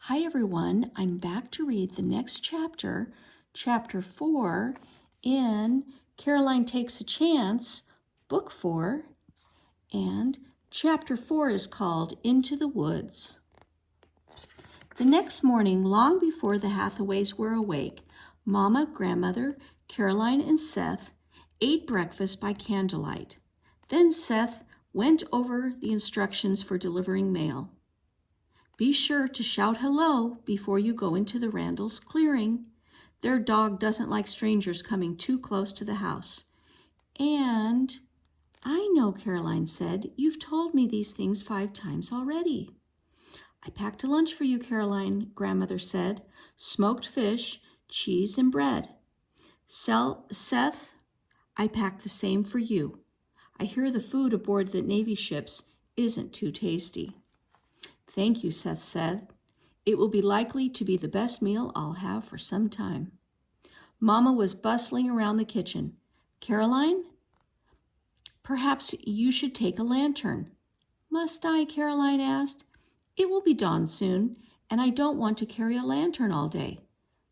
Hi everyone, I'm back to read the next chapter, chapter 4 in Caroline Takes a Chance, book 4, and chapter 4 is called Into the Woods. The next morning, long before the Hathaways were awake, Mama, Grandmother, Caroline, and Seth ate breakfast by candlelight. Then Seth went over the instructions for delivering mail. Be sure to shout hello before you go into the Randalls' clearing. Their dog doesn't like strangers coming too close to the house. And I know, Caroline said. You've told me these things 5 times already. I packed a lunch for you, Caroline, Grandmother said. Smoked fish, cheese, and bread. Seth, I packed the same for you. I hear the food aboard the Navy ships isn't too tasty. Thank you, Seth said. It will be likely to be the best meal I'll have for some time. Mama was bustling around the kitchen. Caroline, perhaps you should take a lantern. Must I? Caroline asked. It will be dawn soon, and I don't want to carry a lantern all day.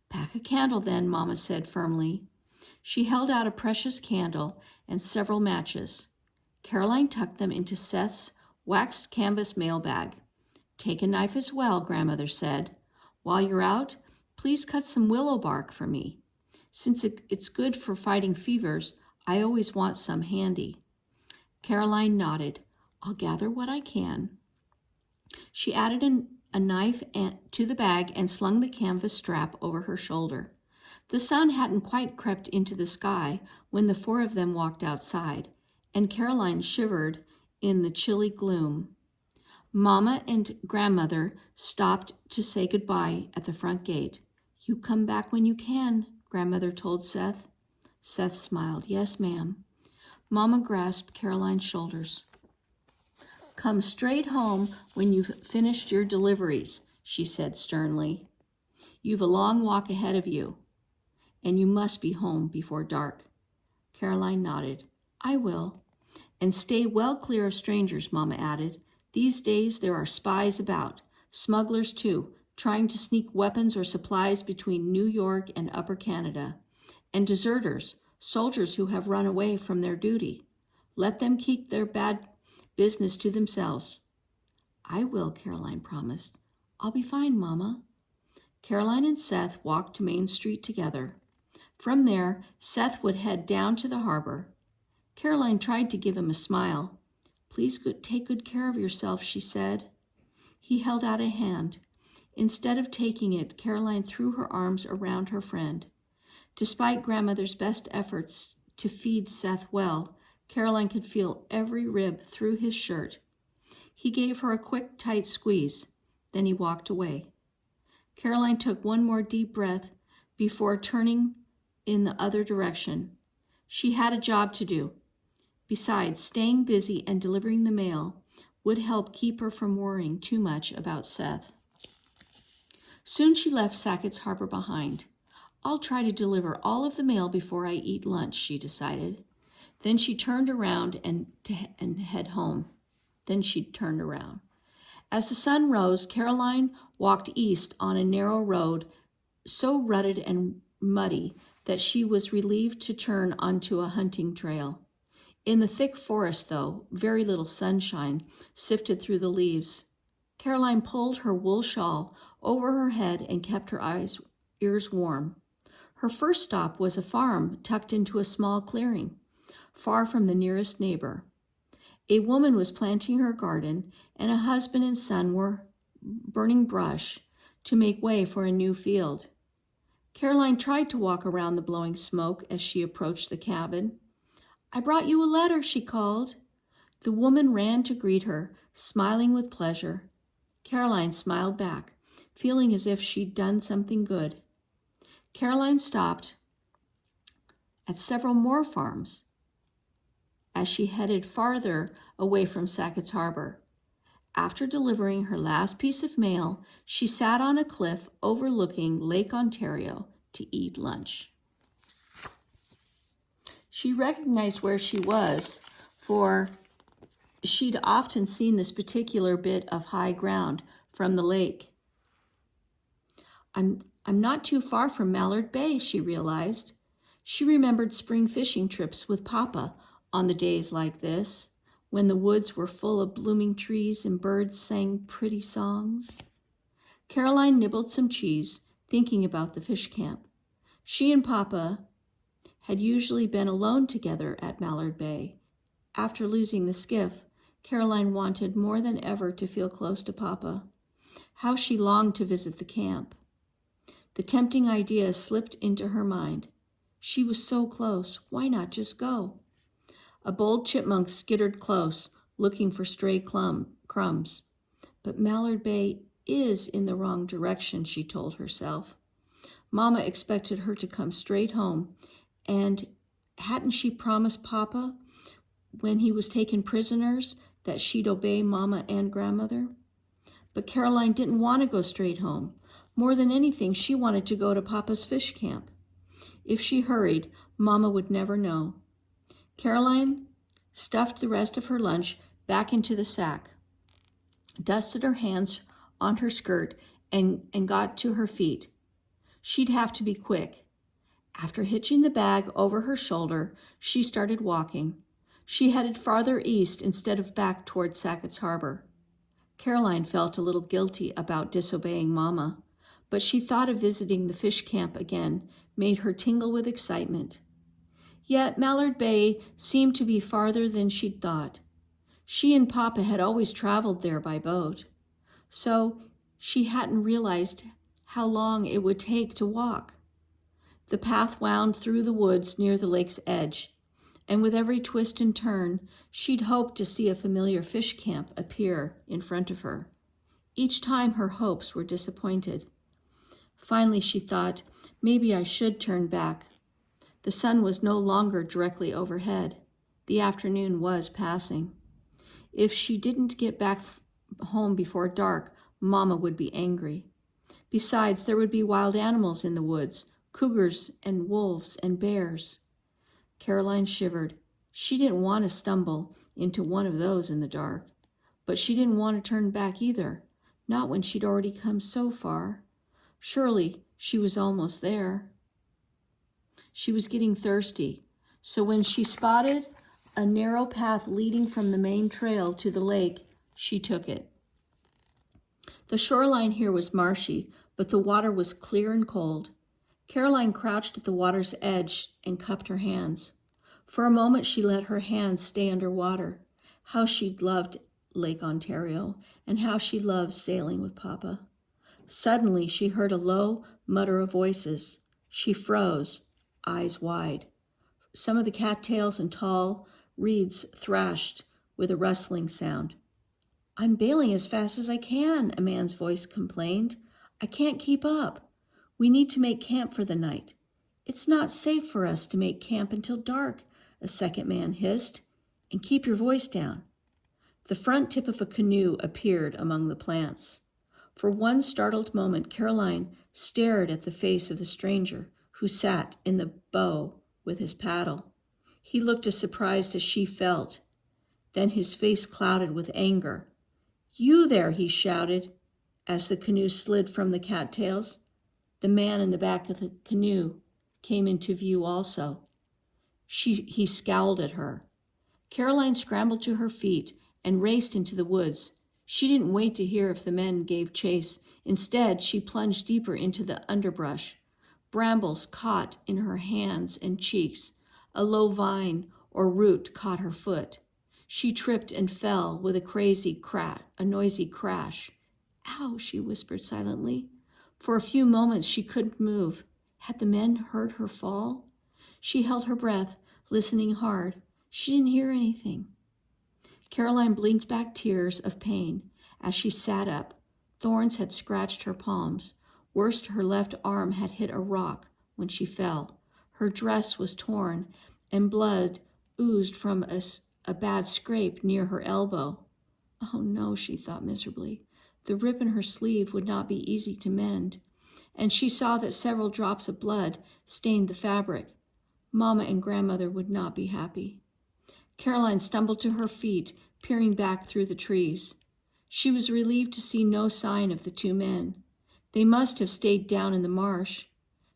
Pack a candle then, Mama said firmly. She held out a precious candle and several matches. Caroline tucked them into Seth's waxed canvas mailbag. Take a knife as well, Grandmother said. While you're out, please cut some willow bark for me. Since it's good for fighting fevers, I always want some handy. Caroline nodded. I'll gather what I can. She added a knife to the bag and slung the canvas strap over her shoulder. The sun hadn't quite crept into the sky when the 4 of them walked outside, and Caroline shivered in the chilly gloom. Mama and Grandmother stopped to say goodbye at the front gate. You come back when you can, Grandmother told Seth. Seth smiled. Yes, ma'am. Mama grasped Caroline's shoulders. Come straight home when you've finished your deliveries, she said sternly. You've a long walk ahead of you, and you must be home before dark. Caroline nodded. I will. And stay well clear of strangers, Mama added. These days there are spies about, smugglers too, trying to sneak weapons or supplies between New York and Upper Canada, and deserters, soldiers who have run away from their duty. Let them keep their bad business to themselves. I will, Caroline promised. I'll be fine, Mama. Caroline and Seth walked to Main Street together. From there, Seth would head down to the harbor. Caroline tried to give him a smile. Please take good care of yourself, she said. He held out a hand. Instead of taking it, Caroline threw her arms around her friend. Despite Grandmother's best efforts to feed Seth well, Caroline could feel every rib through his shirt. He gave her a quick, tight squeeze. Then he walked away. Caroline took one more deep breath before turning in the other direction. She had a job to do. Besides, staying busy and delivering the mail would help keep her from worrying too much about Seth. Soon she left Sackett's Harbor behind. I'll try to deliver all of the mail before I eat lunch, she decided. Then she turned around and head home. As the sun rose, Caroline walked east on a narrow road so rutted and muddy that she was relieved to turn onto a hunting trail. In the thick forest, though, very little sunshine sifted through the leaves. Caroline pulled her wool shawl over her head and kept her ears warm. Her first stop was a farm tucked into a small clearing, far from the nearest neighbor. A woman was planting her garden, and a husband and son were burning brush to make way for a new field. Caroline tried to walk around the blowing smoke as she approached the cabin. I brought you a letter, she called. The woman ran to greet her, smiling with pleasure. Caroline smiled back, feeling as if she'd done something good. Caroline stopped at several more farms as she headed farther away from Sackett's Harbor. After delivering her last piece of mail, she sat on a cliff overlooking Lake Ontario to eat lunch. She recognized where she was, for she'd often seen this particular bit of high ground from the lake. I'm not too far from Mallard Bay, she realized. She remembered spring fishing trips with Papa on the days like this, when the woods were full of blooming trees and birds sang pretty songs. Caroline nibbled some cheese, thinking about the fish camp. She and Papa had usually been alone together at Mallard Bay. After losing the skiff, Caroline wanted more than ever to feel close to Papa. How she longed to visit the camp. The tempting idea slipped into her mind. She was so close. Why not just go? A bold chipmunk skittered close, looking for stray crumbs. But Mallard Bay is in the wrong direction, she told herself. Mama expected her to come straight home, and hadn't she promised Papa, when he was taken prisoners, that she'd obey Mama and Grandmother? But Caroline didn't want to go straight home. More than anything, she wanted to go to Papa's fish camp. If she hurried, Mama would never know. Caroline stuffed the rest of her lunch back into the sack, dusted her hands on her skirt, and got to her feet. She'd have to be quick. After hitching the bag over her shoulder, she started walking. She headed farther east instead of back toward Sackett's Harbor. Caroline felt a little guilty about disobeying Mama, but she thought of visiting the fish camp again made her tingle with excitement. Yet Mallard Bay seemed to be farther than she'd thought. She and Papa had always traveled there by boat, so she hadn't realized how long it would take to walk. The path wound through the woods near the lake's edge, and with every twist and turn, she'd hoped to see a familiar fish camp appear in front of her. Each time her hopes were disappointed. Finally, she thought, maybe I should turn back. The sun was no longer directly overhead. The afternoon was passing. If she didn't get back home before dark, Mama would be angry. Besides, there would be wild animals in the woods, cougars and wolves and bears. Caroline shivered. She didn't want to stumble into one of those in the dark, but she didn't want to turn back either, not when she'd already come so far. Surely she was almost there. She was getting thirsty, so when she spotted a narrow path leading from the main trail to the lake, she took it. The shoreline here was marshy, but the water was clear and cold. Caroline crouched at the water's edge and cupped her hands. For a moment, she let her hands stay underwater. How she'd loved Lake Ontario, and how she loved sailing with Papa. Suddenly, she heard a low mutter of voices. She froze, eyes wide. Some of the cattails and tall reeds thrashed with a rustling sound. I'm bailing as fast as I can, a man's voice complained. I can't keep up. We need to make camp for the night. It's not safe for us to make camp until dark, a second man hissed. And keep your voice down. The front tip of a canoe appeared among the plants. For one startled moment, Caroline stared at the face of the stranger who sat in the bow with his paddle. He looked as surprised as she felt. Then his face clouded with anger. You there, he shouted, as the canoe slid from the cattails. The man in the back of the canoe came into view also. He scowled at her. Caroline scrambled to her feet and raced into the woods. She didn't wait to hear if the men gave chase. Instead, she plunged deeper into the underbrush. Brambles caught in her hands and cheeks. A low vine or root caught her foot. She tripped and fell with a noisy crash. Ow, she whispered silently. For a few moments, she couldn't move. Had the men heard her fall? She held her breath, listening hard. She didn't hear anything. Caroline blinked back tears of pain as she sat up. Thorns had scratched her palms. Worst, her left arm had hit a rock when she fell. Her dress was torn, and blood oozed from a bad scrape near her elbow. Oh no, she thought miserably. The rip in her sleeve would not be easy to mend, and she saw that several drops of blood stained the fabric. Mama and Grandmother would not be happy. Caroline stumbled to her feet, peering back through the trees. She was relieved to see no sign of the two men. They must have stayed down in the marsh.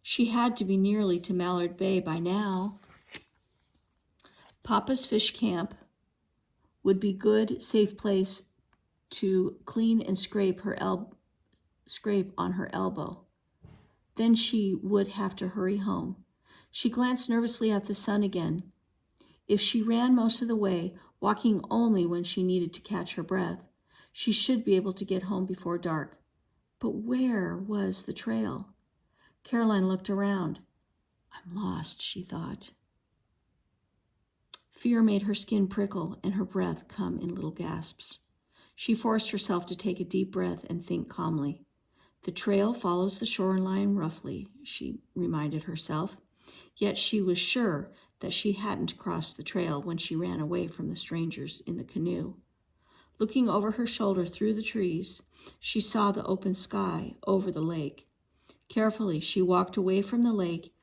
She had to be nearly to Mallard Bay by now. Papa's fish camp would be good, safe place to clean and scrape on her elbow. Then she would have to hurry home. She glanced nervously at the sun again. If she ran most of the way, walking only when she needed to catch her breath, she should be able to get home before dark. But where was the trail? Caroline looked around. I'm lost, she thought. Fear made her skin prickle and her breath come in little gasps. She forced herself to take a deep breath and think calmly. The trail follows the shoreline roughly, she reminded herself, yet she was sure that she hadn't crossed the trail when she ran away from the strangers in the canoe. Looking over her shoulder through the trees, she saw the open sky over the lake. Carefully, she walked away from the lake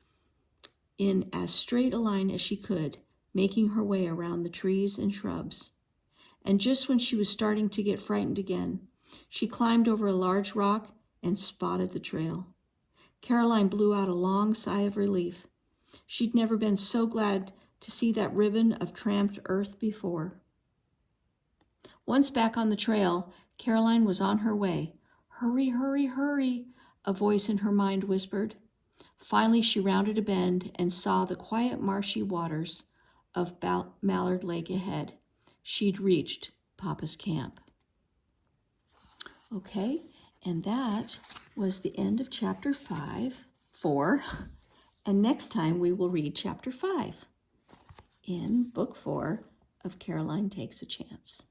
in as straight a line as she could, making her way around the trees and shrubs. And just when she was starting to get frightened again, she climbed over a large rock and spotted the trail. Caroline blew out a long sigh of relief. She'd never been so glad to see that ribbon of tramped earth before. Once back on the trail, Caroline was on her way. Hurry, hurry, hurry, a voice in her mind whispered. Finally, she rounded a bend and saw the quiet marshy waters of Mallard Lake ahead. She'd reached Papa's camp. Okay, and that was the end of chapter 4. And next time we will read chapter 5 in book 4 of Caroline Takes a Chance.